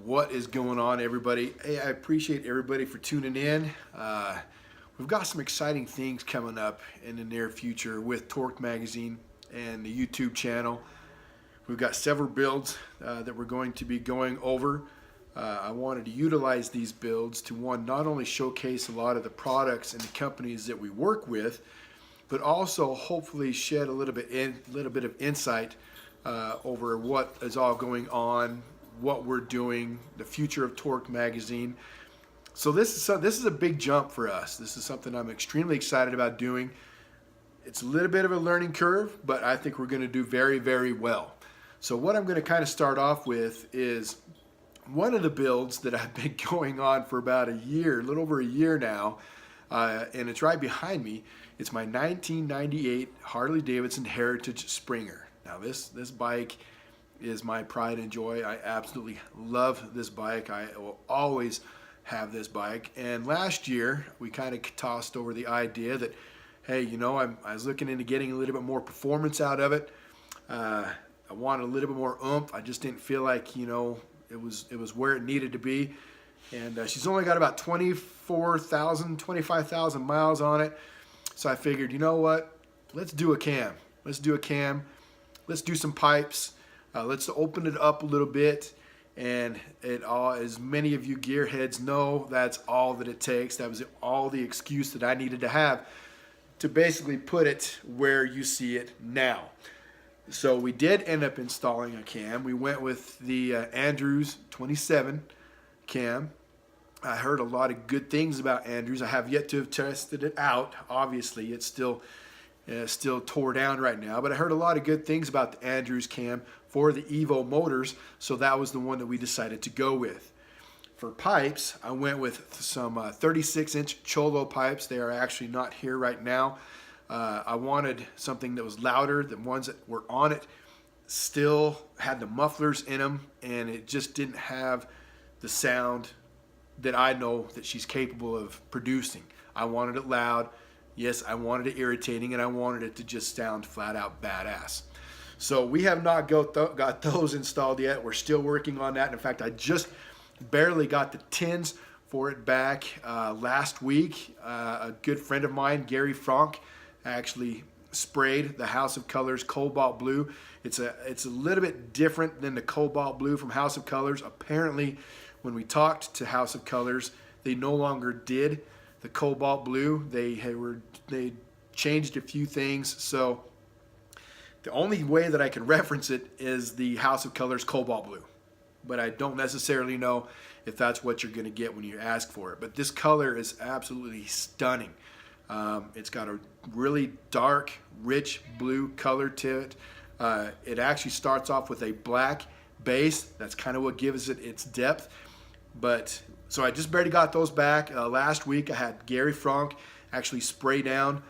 What is going on, everybody? Hey, I appreciate everybody for tuning in. We've got some exciting things coming up in the near future with Torque Magazine and the YouTube channel. We've got several builds that we're going to be going over. I wanted to utilize these builds to, one, not only showcase a lot of the products and the companies that we work with, but also hopefully shed a little bit of insight over what is all going on, what we're doing, the future of Torque Magazine. So this is a big jump for us. This is something I'm extremely excited about doing. It's a little bit of a learning curve, but I think we're going to do very, very well. So what I'm going to kind of start off with is one of the builds that I've been going on for about a year, a little over a year now, and it's right behind me. It's my 1998 Harley-Davidson Heritage Springer. Now this bike is my pride and joy. I absolutely love this bike. I will always have this bike. And last year we kind of tossed over the idea that, hey, you know, I was looking into getting a little bit more performance out of it. I wanted a little bit more oomph. I just didn't feel like, you know, it was where it needed to be. And she's only got about 25,000 miles on it. So I figured, you know what, let's do a cam. Let's do some pipes. Let's open it up a little bit, and as many of you gearheads know, that's all that it takes. That was all the excuse that I needed to have to basically put it where you see it now. So we did end up installing a cam. We went with the Andrews 27 cam. I heard a lot of good things about Andrews. I have yet to have tested it out. Obviously, it's still tore down right now, but I heard a lot of good things about the Andrews cam for the Evo motors, so that was the one that we decided to go with. For pipes, I went with some 36-inch Cholo pipes. They are actually not here right now. I wanted something that was louder. The ones that were on it still had the mufflers in them, and it just didn't have the sound that I know that she's capable of producing. I wanted it loud. Yes, I wanted it irritating, and I wanted it to just sound flat out badass. So we have not got those installed yet. We're still working on that. In fact, I just barely got the tins for it back last week. A good friend of mine, Gary Frank, actually sprayed the House of Colors Cobalt Blue. It's a little bit different than the Cobalt Blue from House of Colors. Apparently, when we talked to House of Colors, they no longer did the Cobalt Blue. They changed a few things. So the only way that I can reference it is the House of Colors Cobalt Blue. But I don't necessarily know if that's what you're going to get when you ask for it. But this color is absolutely stunning. It's got a really dark, rich blue color to it. It actually starts off with a black base. That's kind of what gives it its depth. But so I just barely got those back. Last week I had Gary Frank actually spray the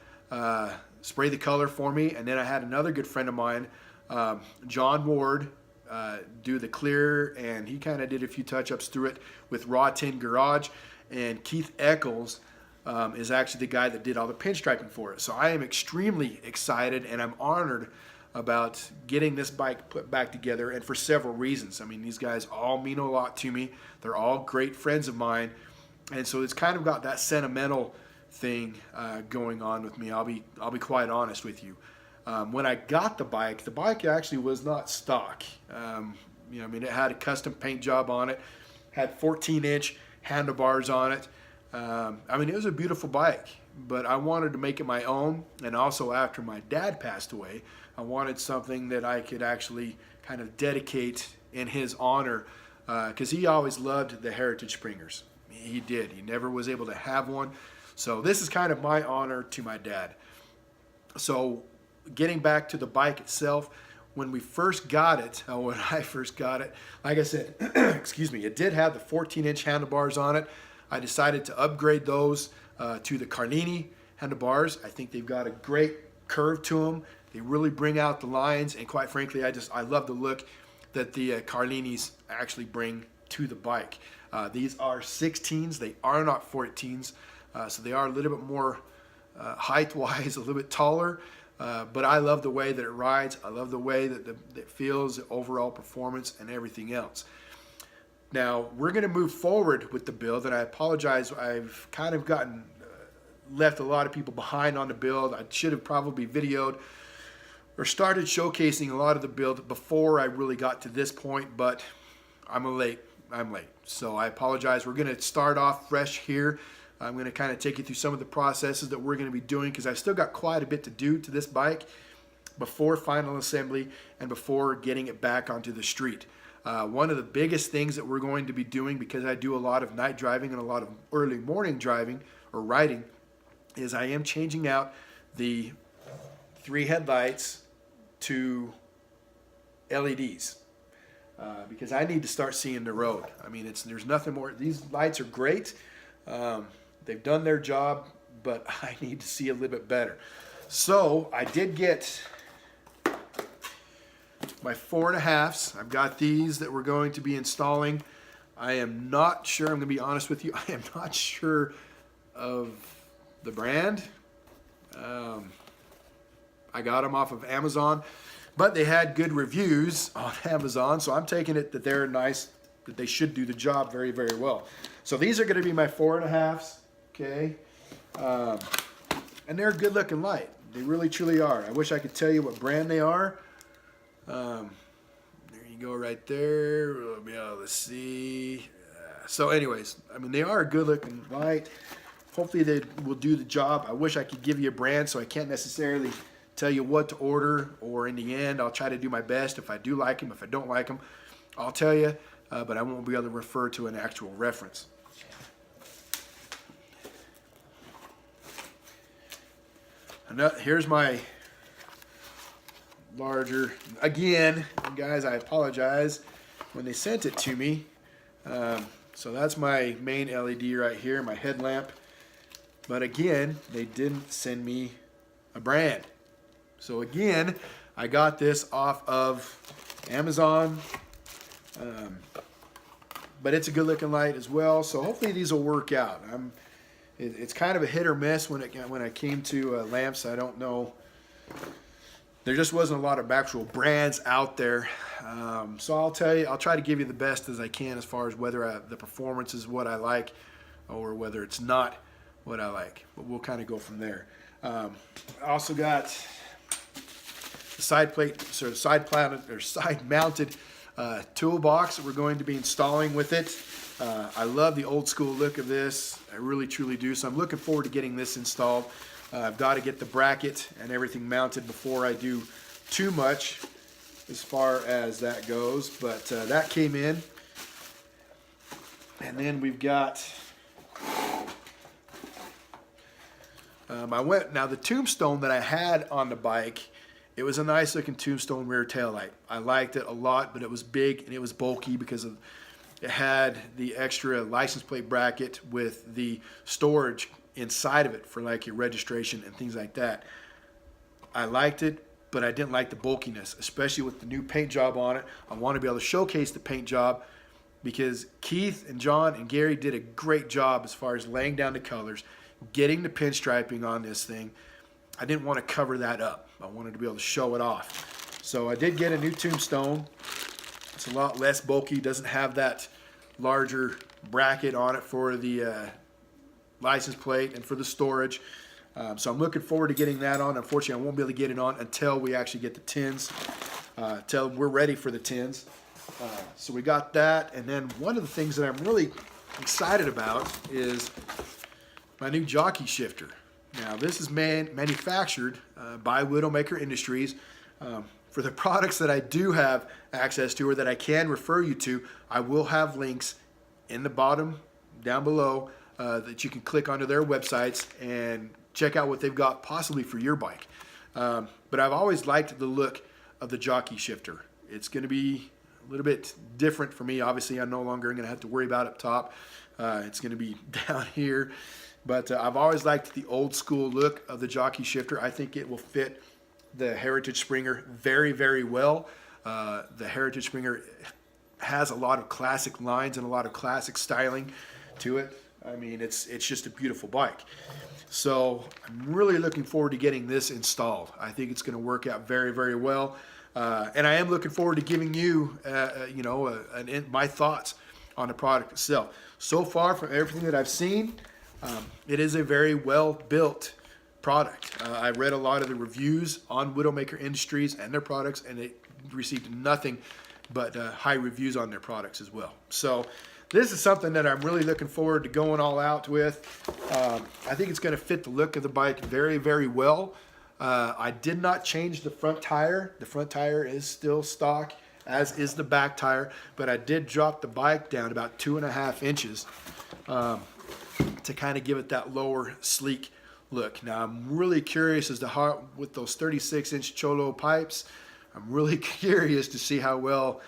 color for me, and then I had another good friend of mine, John Ward, do the clear, and he kind of did a few touch-ups through it with Raw Tin Garage. And Keith Eccles is actually the guy that did all the pinstriping for it. So I am extremely excited, and I'm honored about getting this bike put back together, and for several reasons. I mean, these guys all mean a lot to me. They're all great friends of mine, and so it's kind of got that sentimental thing going on with me. I'll be quite honest with you. When I got the bike actually was not stock. You know, I mean, it had a custom paint job on it, had 14-inch handlebars on it. I mean, it was a beautiful bike, but I wanted to make it my own. And also, after my dad passed away, I wanted something that I could actually kind of dedicate in his honor, because he always loved the Heritage Springers. He did. He never was able to have one. So this is kind of my honor to my dad. So getting back to the bike itself, when I first got it, like I said, excuse me, it did have the 14-inch handlebars on it. I decided to upgrade those to the Carlini handlebars. I think they've got a great curve to them. They really bring out the lines, and quite frankly, I love the look that the Carlinis actually bring to the bike. These are 16s. They are not 14s, so they are a little bit more height-wise, a little bit taller. But I love the way that it rides. I love the way that it feels, the overall performance, and everything else. Now, we're going to move forward with the build, and I apologize. I've kind of left a lot of people behind on the build. I should have probably videoed or started showcasing a lot of the build before I really got to this point, but I'm late. So I apologize. We're going to start off fresh here. I'm going to kind of take you through some of the processes that we're going to be doing, because I've still got quite a bit to do to this bike before final assembly and before getting it back onto the street. One of the biggest things that we're going to be doing, because I do a lot of night driving and a lot of early morning driving or riding, is I am changing out the 3 headlights to LEDs. Because I need to start seeing the road. I mean, there's nothing more. These lights are great. They've done their job, but I need to see a little bit better. So I did get my 4.5s. I've got these that we're going to be installing. I am not sure, I'm going to be honest with you, I am not sure of the brand. I got them off of Amazon, but they had good reviews on Amazon, so I'm taking it that they're nice, that they should do the job very, very well. So these are going to be my 4.5s, okay? And they're a good looking light. They really, truly are. I wish I could tell you what brand they are. There you go right there. We'll be able to see. So anyways, I mean, they are a good looking light. Hopefully they will do the job. I wish I could give you a brand, so I can't necessarily tell you what to order, or in the end, I'll try to do my best. If I do like them, if I don't like them, I'll tell you, but I won't be able to refer to an actual reference. Here's my larger, again, guys, I apologize when they sent it to me. So that's my main LED right here, my headlamp. But again, they didn't send me a brand. So again, I got this off of Amazon. But it's a good looking light as well. So hopefully these will work out. It's kind of a hit or miss when I came to lamps. I don't know. There just wasn't a lot of actual brands out there. So I'll tell you, I'll try to give you the best as I can as far as whether the performance is what I like or whether it's not what I like. But we'll kind of go from there. I also got the side plate, sort of side mounted toolbox that we're going to be installing with it. I love the old school look of this. I really truly do. So I'm looking forward to getting this installed. I've got to get the bracket and everything mounted before I do too much as far as that goes. But that came in. And then we've got now the tombstone that I had on the bike, it was a nice looking tombstone rear taillight. I liked it a lot, but it was big and it was bulky because it had the extra license plate bracket with the storage inside of it for like your registration and things like that. I liked it, but I didn't like the bulkiness, especially with the new paint job on it. I want to be able to showcase the paint job because Keith and John and Gary did a great job as far as laying down the colors, getting the pinstriping on this thing. I didn't want to cover that up. I wanted to be able to show it off. So I did get a new tombstone. It's a lot less bulky, doesn't have that larger bracket on it for the license plate and for the storage. So I'm looking forward to getting that on. Unfortunately, I won't be able to get it on until we actually get the tins, until we're ready for the tins. So we got that. And then one of the things that I'm really excited about is my new Jockey Shifter. Now this is manufactured by Widowmaker Industries. For the products that I do have access to or that I can refer you to, I will have links in the bottom down below that you can click onto their websites and check out what they've got possibly for your bike. But I've always liked the look of the Jockey Shifter. It's going to be a little bit different for me. Obviously, I'm no longer going to have to worry about it up top. It's going to be down here. But I've always liked the old school look of the Jockey Shifter. I think it will fit the Heritage Springer very, very well. The Heritage Springer has a lot of classic lines and a lot of classic styling to it. I mean, it's just a beautiful bike. So I'm really looking forward to getting this installed. I think it's going to work out very, very well. And I am looking forward to giving you, my thoughts on the product itself. So far, from everything that I've seen, it is a very well built product. I read a lot of the reviews on Widowmaker Industries and their products, and it received nothing but high reviews on their products as well. So this is something that I'm really looking forward to going all out with. I think it's going to fit the look of the bike very, very well. I did not change the front tire. The front tire is still stock, as is the back tire, but I did drop the bike down about 2.5 inches to kind of give it that lower, sleek look. Now I'm really curious as to how, with those 36-inch Cholo pipes, I'm really curious to see how well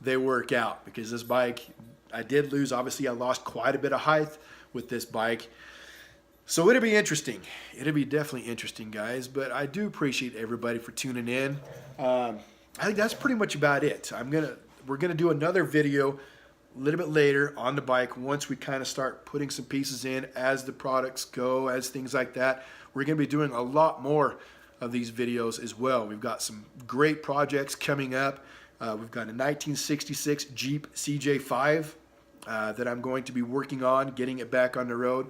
they work out, because this bike, I did lose, obviously I lost quite a bit of height with this bike. So it'll be interesting. It'll be definitely interesting, guys. But I do appreciate everybody for tuning in. I think that's pretty much about it. We're gonna do another video a little bit later on the bike once we kind of start putting some pieces in as the products go, as things like that. We're gonna be doing a lot more of these videos as well. We've got some great projects coming up. We've got a 1966 Jeep CJ6 that I'm going to be working on, getting it back on the road.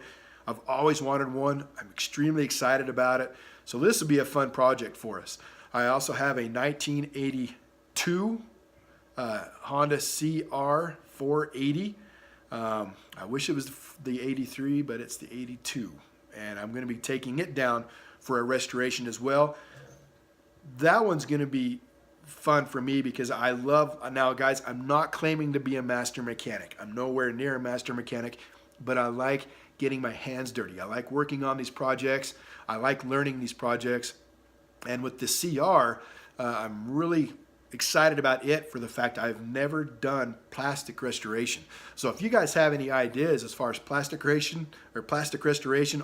I've always wanted one. I'm extremely excited about it. So this will be a fun project for us. I also have a 1982 Honda CR480. I wish it was the 83, but it's the 82. And I'm going to be taking it down for a restoration as well. That one's going to be fun for me because I love, now guys, I'm not claiming to be a master mechanic. I'm nowhere near a master mechanic, but I like getting my hands dirty. I like working on these projects. I like learning these projects. And with the CR, I'm really excited about it for the fact I've never done plastic restoration. So if you guys have any ideas as far as plastic restoration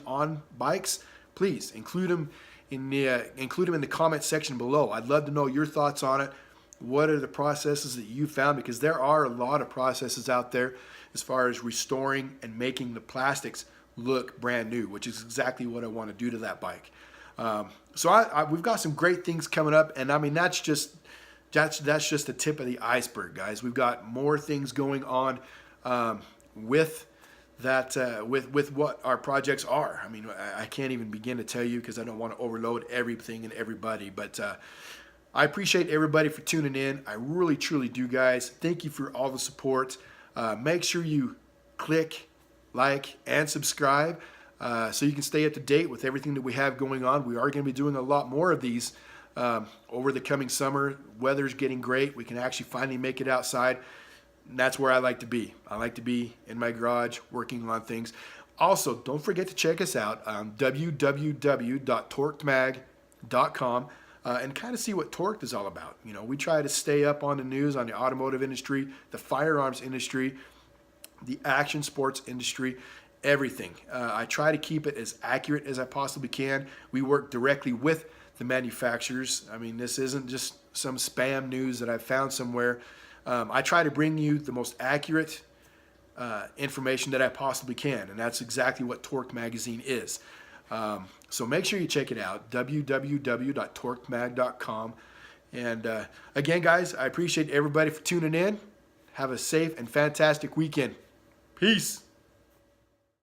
on bikes, please include them in the comment section below. I'd love to know your thoughts on it. What are the processes that you found? Because there are a lot of processes out there as far as restoring and making the plastics look brand new, which is exactly what I want to do to that bike. So we've got some great things coming up, and I mean that's just the tip of the iceberg, guys. We've got more things going on with that, with what our projects are. I mean, I can't even begin to tell you because I don't want to overload everything and everybody. But I appreciate everybody for tuning in. I really, truly do, guys. Thank you for all the support. Make sure you click, like, and subscribe so you can stay up to date with everything that we have going on. We are going to be doing a lot more of these over the coming summer. Weather's getting great. We can actually finally make it outside. And that's where I like to be. I like to be in my garage working on things. Also, don't forget to check us out on www.torquedmag.com and kind of see what Torqued is all about. You know, we try to stay up on the news on the automotive industry, the firearms industry, the action sports industry, everything. I try to keep it as accurate as I possibly can. We work directly with the manufacturers. I mean, this isn't just some spam news that I found somewhere. I try to bring you the most accurate information that I possibly can, and that's exactly what Torqued Magazine is. So make sure you check it out, www.torquedmag.com. And again, guys, I appreciate everybody for tuning in. Have a safe and fantastic weekend. Peace.